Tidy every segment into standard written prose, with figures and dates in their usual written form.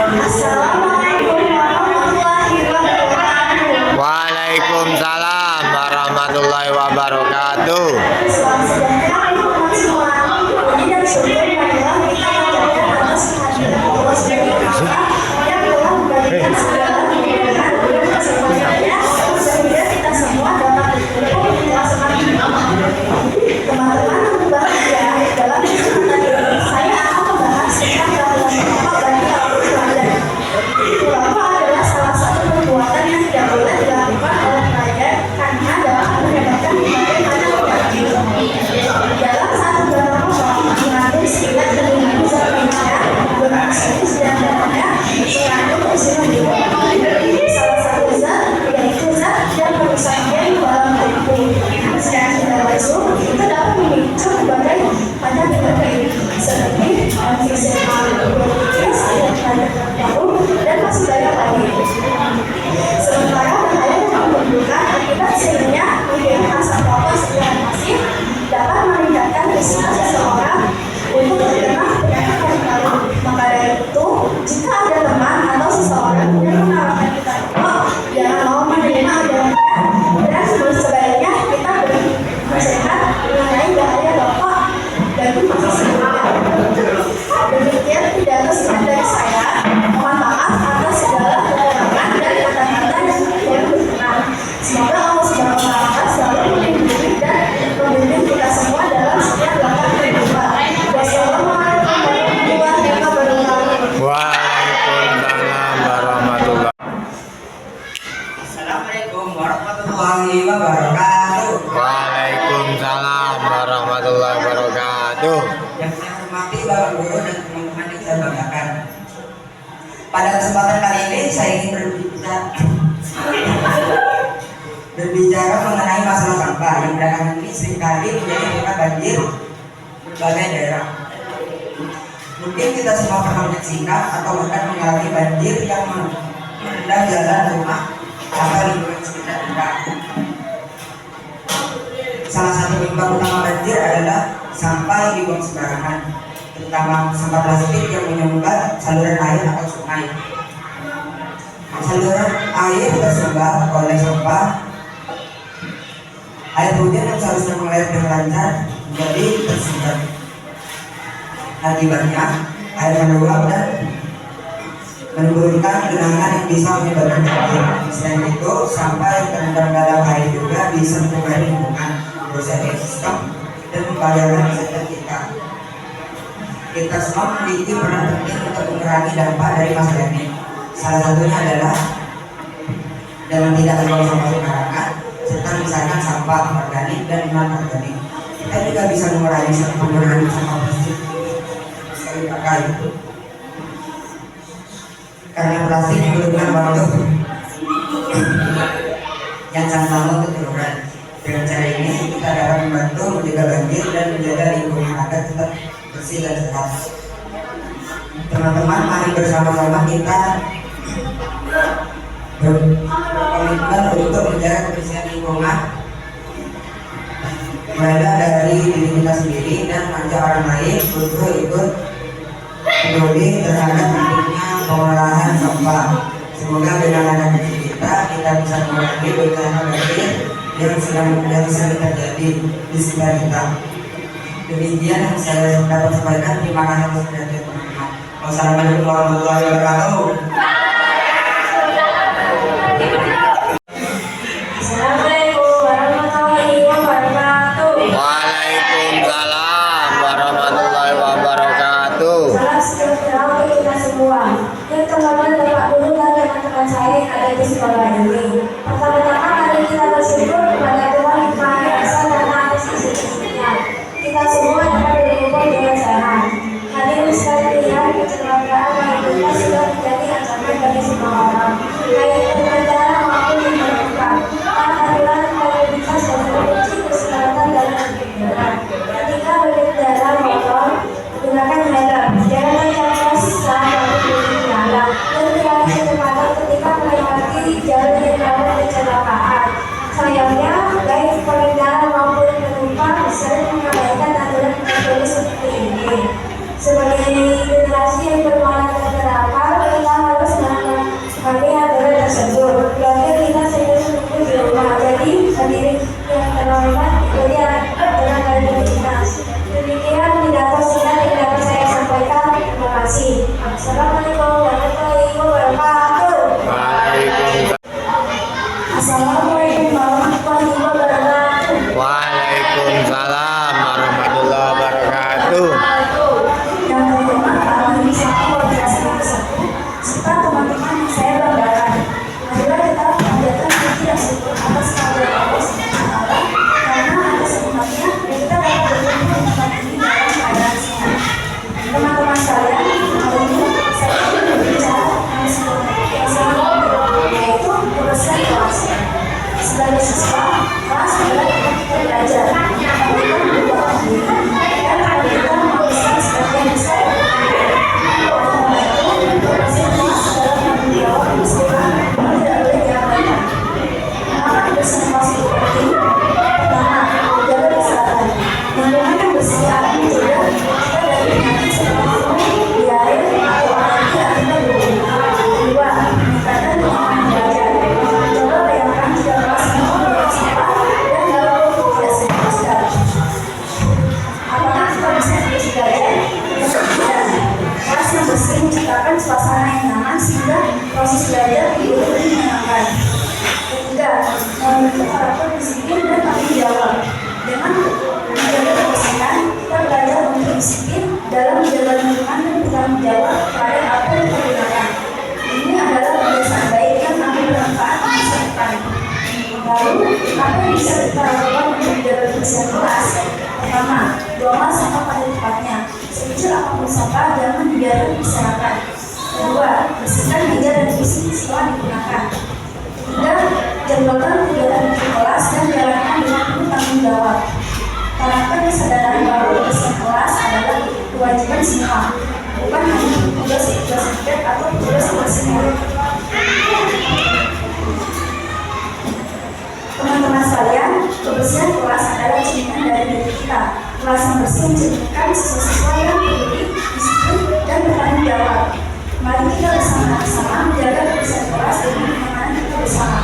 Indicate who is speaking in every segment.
Speaker 1: Assalamualaikum warahmatullahi wabarakatuh.
Speaker 2: Waalaikumsalam warahmatullahi wabarakatuh.
Speaker 1: Selamat sejahtera umat semua. Puji dan syukur marilah kita panjatkan atas kehadiran Allah Subhanahu wa Ta'ala yang telah memberikan segala kemudahan dan kesempatannya sehingga kita semua dapat berkumpul di tengah-tengah teman-teman yang berbahagia. Dalam kesempatan ini saya akan membahas tentang keadilan rokok bagi kaum pelajar. Rokok adalah salah satu perbuatan yang tidak boleh dilakukan oleh pelajar karena dapat menyebabkan berbagai macam penyakit. Dalam satu bulan Ramadan mengandung 9 dari zat kimia beroksisis dan darahnya mengandung enzim juga. Salah satu zat yaitu zat yang merusak gen dalam tubuh. Sedangkan dalam itu dapat memicu berbagai macam penyakit seperti emfisema, bronkitis, radang paru, dan masih banyak lagi. Sementara bahaya yang menimbulkan akibat sehingga menghirup asap rokok secara masif dapat meningkatkan risiko seseorang untuk terkena penyakit paru-paru. Maka dari itu, jika ada teman atau seseorang yang menawarkan kita rokok, jangan mau menerima ajarannya dan sebaiknya kita bernasihat mengenai bahaya rokok bagi masa selanjutnya. Demikian pidato singkat dari saya. Mohon maaf atas segala kekurangan dan kata-kata yang kurang berkenan. Semoga Allah Subhanahu wa Ta'ala selalu melindungi dan membimbing kita semua dalam setiap langkah kehidupan. Wassalamualaikum warahmatullahi wabarakatuh.
Speaker 2: Waalaikumsalam warahmatullahi.
Speaker 3: Assalamualaikum warahmatullahi wabarakatuh.
Speaker 2: Waalaikumsalam warahmatullahi wabarakatuh.
Speaker 3: Yang saya hormati Bapak Guru dan teman-teman yang saya banggakan. Pada kesempatan kali ini saya ingin berbicara mengenai masalah sampah yang belakangan ini seringkali menjadi penyebab banjir berbagai daerah. Mungkin kita semua pernah menyaksikan atau bahkan mengalami banjir yang merendam jalan rumah atau lingkungan sekitar kita. Salah satu penyebab utama banjir adalah sampah yang dibuang sembarangan, terutama sampah plastik yang menyumbat saluran air atau sungai. Saluran air tersumbat oleh sampah. Air hujan yang seharusnya mengalir dengan lancar menjadi tersumbat. Akibatnya air meluap dan menimbulkan genangan yang bisa menyebabkan banjir. Selain itu, sampah yang terendam dalam air juga bisa menyebabkan lingkungan, merusak ekosistem dan membahayakan kesehatan kita. Kita semua memiliki peran penting untuk mengurangi dampak dari masalah ini. Salah satunya adalah dengan tidak membuang sampah sembarangan, serta misalkan sampah organik dan non organik. Kita juga bisa mengurangi sampah plastik sekali pakai. Karena plastik membutuhkan waktu yang sangat lama untuk terurai. Dengan cara ini kita dapat membantu mencegah banjir dan menjaga lingkungan agar tetap bersih dan sehat. Teman-teman, mari bersama-sama kita berkomitmen untuk menjaga kebersihan lingkungan, mulai dari diri kita sendiri dan mengajak orang lain untuk ikut peduli terhadap pentingnya pengolahan sampah. Semoga dengan adanya kita bisa mengurangi bencana banjir yang sedang terjadi di sekitar kita. Demikian yang saya dapat sampaikan. Terima kasih atas perhatian teman-teman. Wassalamualaikum warahmatullahi wabarakatuh.
Speaker 1: Assalamualaikum warahmatullahi wabarakatuh.
Speaker 2: Waalaikumsalam warahmatullahi wabarakatuh.
Speaker 1: Salam sejahtera untuk kita semua. Yang terhormat Bapak Guru dan teman-teman saya yang ada di sekolah ini. Pertama-tama mari kita bersyukur kepada Tuhan Yang Maha Esa dan atas isi-isinya. Kita semua dapat berkumpul dengan sehat. Hadirin sekalian, kecelakaan lalu lintas sudah menjadi ancaman bagi semua orang, baik pengendara maupun yang berpenumpang. Aturan lalu lintas dan kunci keselamatan dalam berkendara. Ketika berkendara motor, gunakan helm, jangan capek saat waktu berkendara, dan berhati kecepatan ketika melewati jalan yang rawan kecelakaan. Sayangnya, baik pengendara maupun penumpang sering mengabaikan aturan tertulis seperti ini. Sebagai generasi yang berpengalaman berakal, kita kami aturan tersebut. Keluarga kita sudah menunggu di rumah. Jadi hadirin yang terhormat, kuliah aturan dari kita. Demikian pidato singkat yang dapat saya sampaikan. Terima kasih. Assalamualaikum warahmatullahi wabarakatuh.
Speaker 2: Waalaikumsalam.
Speaker 1: Assalamualaikum warahmatullahi wabarakatuh.
Speaker 2: Waalaikumsalam warahmatullahi wabarakatuh.
Speaker 1: Yang terhormat Pak Mahdi Sakti serta teman-teman yang saya banggakan. Marilah kita panjatkan puji dan syukur atas kehadiran Allah Subhanahu wa Ta'ala, karena atas nikmatnya kita dapat berkumpul di tempat ini dalam keadaan sehat. Teman-teman sekalian, hari ini saya ingin berbicara tentang sebuah kebiasaan yaitu kebersihan kelas. Sebagai siswa, kelas adalah tempat kita belajar, tempat kita berbuat diri, dan tempat kita menghabiskan sebagian besar menciptakan suasana yang nyaman sehingga proses belajar lebih menyenangkan. Ketiga, memiliki karakter disiplin dan tanggung jawab. Dengan menjaga kebersihan, kita belajar untuk disiplin dalam menjaga lingkungan dan bertanggung jawab terhadap apa yang kita gunakan. Ini adalah kebiasaan baik yang akan bermanfaat di masa depan. Lalu, apa yang bisa kita lakukan untuk menjaga kebersihan kelas? Pertama, buanglah sampah pada tempatnya. Sekecil apapun sampah jangan dibiarkan berserakan. Kedua, bersihkan meja dan kursi setelah digunakan. Ketiga, jadwalkan kegiatan di kelas dan jalankan dengan penuh tanggung jawab. Tanamkan kesadaran bahwa kebersihan kelas adalah kewajiban semua, bukan hanya tugas subjek atau tugas kebersihan. Teman-teman sekalian, kebersihan kelas adalah cerminan dari diri kita. Kelas yang bersih mencerminkan siswa-siswa yang peduli, disiplin, dan bertanggung jawab. Mari kita bersama-sama menjaga kebersihan kelas demi kenyamanan kita bersama.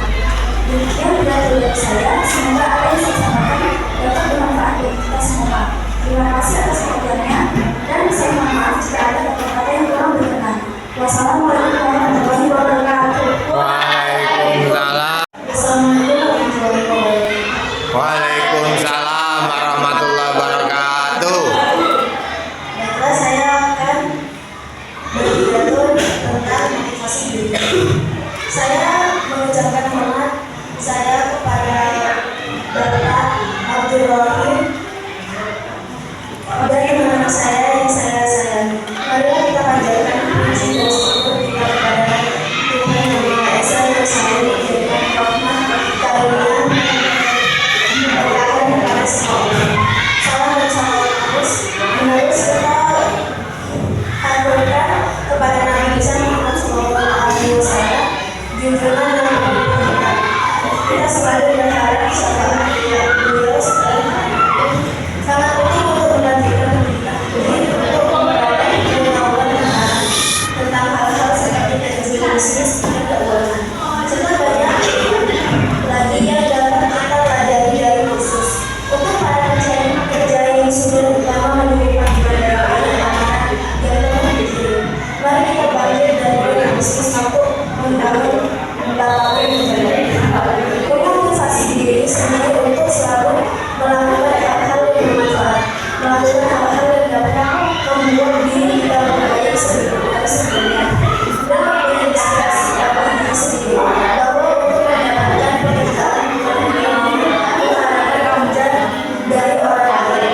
Speaker 1: Demikian pidato dari saya. Semoga apa yang saya sampaikan dapat bermanfaat bagi kita semua. Terima kasih atas perhatiannya, dan saya mohon maaf jika ada kata-kata yang kurang berkenan. Wassalamualaikum warahmatullahi wabarakatuh.
Speaker 2: Waalaikumsalam. Waalaikumsalam warahmatullahi wabarakatuh.
Speaker 1: Baiklah, saya akan berpidato tentang motivasi diri. Saya mengucapkan hormat saya kepada Bapak Abdul Rahim dan teman-teman saya yang saya sayangi. Marilah kita panjatkan puji dan syukur kita kepada Tuhan Yang Maha Esa yang selalu memberikan rahmat, karunia, berkatan kepada semua. Salam dan salam terus menerus kita aturkan kepada Nabi Isa Muhammad SAW, junjungan dan pembimbingan. Kita selalu berharap syafaat beliau setelah sangat penting untuk melanjutkan pendidikan ini untuk memperoleh pengetahuan yang dalam tentang hal-hal seperti manajemen bisnis dan keuangan. Serta banyak lagi yang dapat kita pelajari dari khusus. Untuk para pencari kerja yang sudah lama menunjukkan kepada yang amanah yang telah dikirim, mari kita bangkit dari bisnis untuk membangun menjadi memotivasi diri sendiri untuk selalu melakukan hal-hal yang bermanfaat, melakukan hal-hal yang dapat membuat diri kita memperbaiki sebelumnya, dan memberi inspirasi bagi diri sendiri bahwa untuk mendapatkan pekerjaan bukan hanya mengharapkan kerja dari orang lain.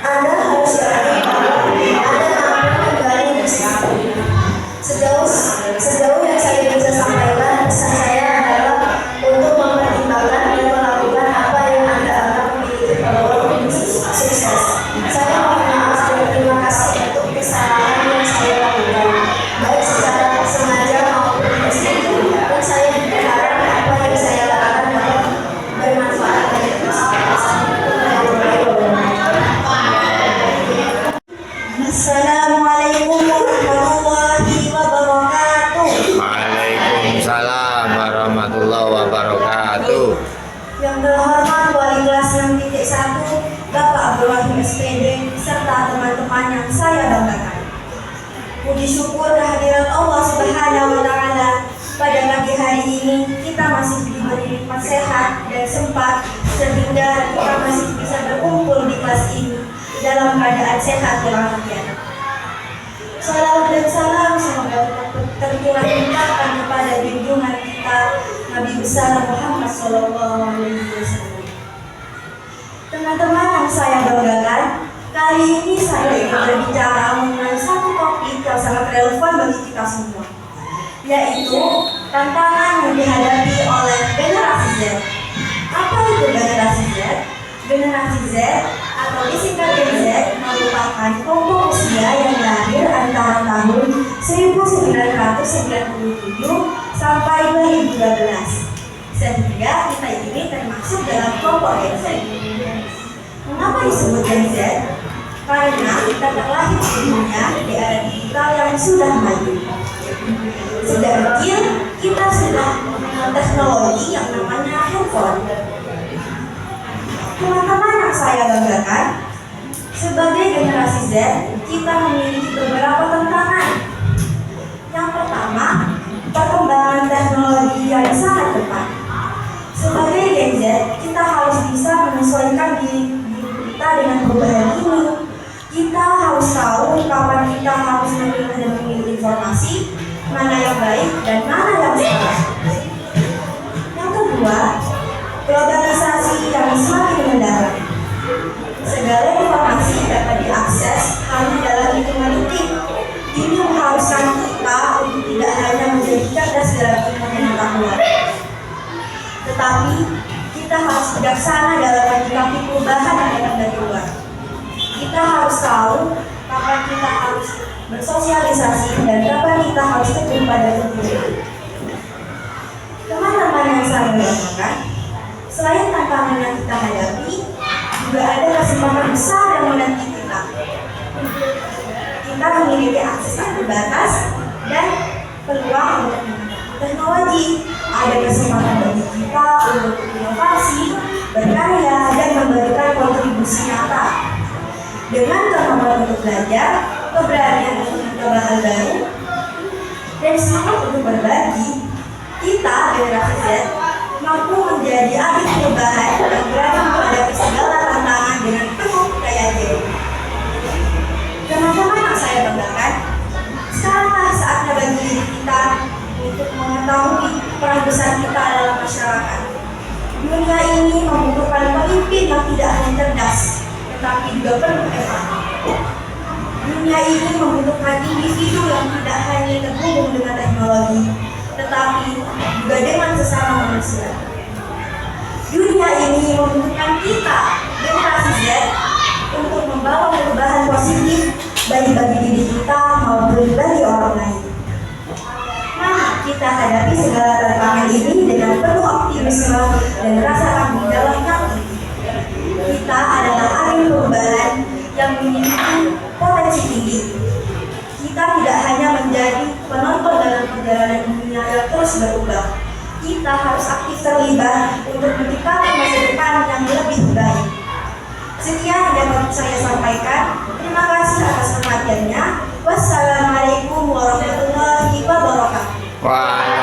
Speaker 1: Anda harus yakin bahwa Anda mampu menjalani bisnis. Subhanahu wa Ta'ala, pada pagi hari ini kita masih diberi nikmat sehat dan sempat sehingga kita masih bisa berkumpul di kelas ini dalam keadaan sehat walafiat. Salawat dan salam semoga tercurah limpahkan kepada junjungan kita Nabi besar Muhammad Sallallahu Alaihi Wasallam. Teman-teman yang saya banggakan, kali ini saya ingin berbicara mengenai satu topik yang sangat relevan bagi kita semua, yaitu tantangan yang dihadapi oleh generasi Z. Apa itu generasi Z? Generasi Z atau disingkat Gen Z merupakan kelompok usia yang lahir antara tahun 1997 sampai 2012. Sehingga kita ini termasuk dalam kelompok Gen Z. Mengapa disebut Gen Z? Karena kita terlahir di dunia di era digital yang sudah maju. Sejak kecil kita sudah mengenal teknologi yang namanya handphone. Teman-teman yang saya banggakan, sebagai generasi Z, kita memiliki beberapa tantangan. Yang pertama, perkembangan teknologi yang sangat cepat. Sebagai Gen Z, kita harus bisa menyesuaikan diri kita dengan perubahan ini. Kita harus tahu kapan kita harus memilah dan memilih informasi, mana yang baik dan mana yang salah. Yang kedua, globalisasi yang semakin mendalam. Segala informasi dapat diakses hanya dalam hitungan detik. Ini mengharuskan kita untuk tidak hanya menjadi cerdas dalam ilmu pengetahuan, tetapi kita harus bijaksana dalam menyikapi perubahan yang datang dari luar. Kita harus tahu kapan kita harus bersosialisasi dan kapan kita harus tekun pada kebenaran. Teman-teman yang saya banggakan, selain tantangan yang kita hadapi, juga ada kesempatan besar yang menanti kita. Kita memiliki akses yang terbatas dan peluang untuk menggunakan teknologi. Ada kesempatan bagi kita untuk berinovasi, berkarya, dan memberikan kontribusi nyata. Dengan kemampuan untuk belajar, keberanian untuk mencoba hal baru, dan semangat untuk berbagi, kita generasi Z mampu menjadi agen perubahan yang berani menghadapi segala tantangan dengan penuh daya diri. Teman-teman yang saya banggakan, sekaranglah saatnya bagi diri kita untuk mengetahui peran besar kita dalam masyarakat. Dunia ini membutuhkan pemimpin yang tidak hanya cerdas, tetapi juga penuh empati. Dunia ini membutuhkan individu yang tidak hanya terhubung dengan teknologi, tetapi juga dengan sesama manusia. Dunia ini membutuhkan kita, generasi Z, untuk membawa perubahan positif baik bagi diri kita maupun bagi orang lain. Mari kita hadapi segala tantangan ini dengan penuh optimisme dan rasa tanggung jawab yang tinggi. Kita adalah agen perubahan yang memiliki potensi tinggi. Kita tidak hanya menjadi penonton dalam perjalanan dunia yang terus berubah. Kita harus aktif terlibat untuk menciptakan masa depan yang lebih baik. Sekian yang dapat saya sampaikan. Terima kasih atas perhatiannya. Wassalamualaikum warahmatullahi wabarakatuh.
Speaker 2: Waalaikumsalam.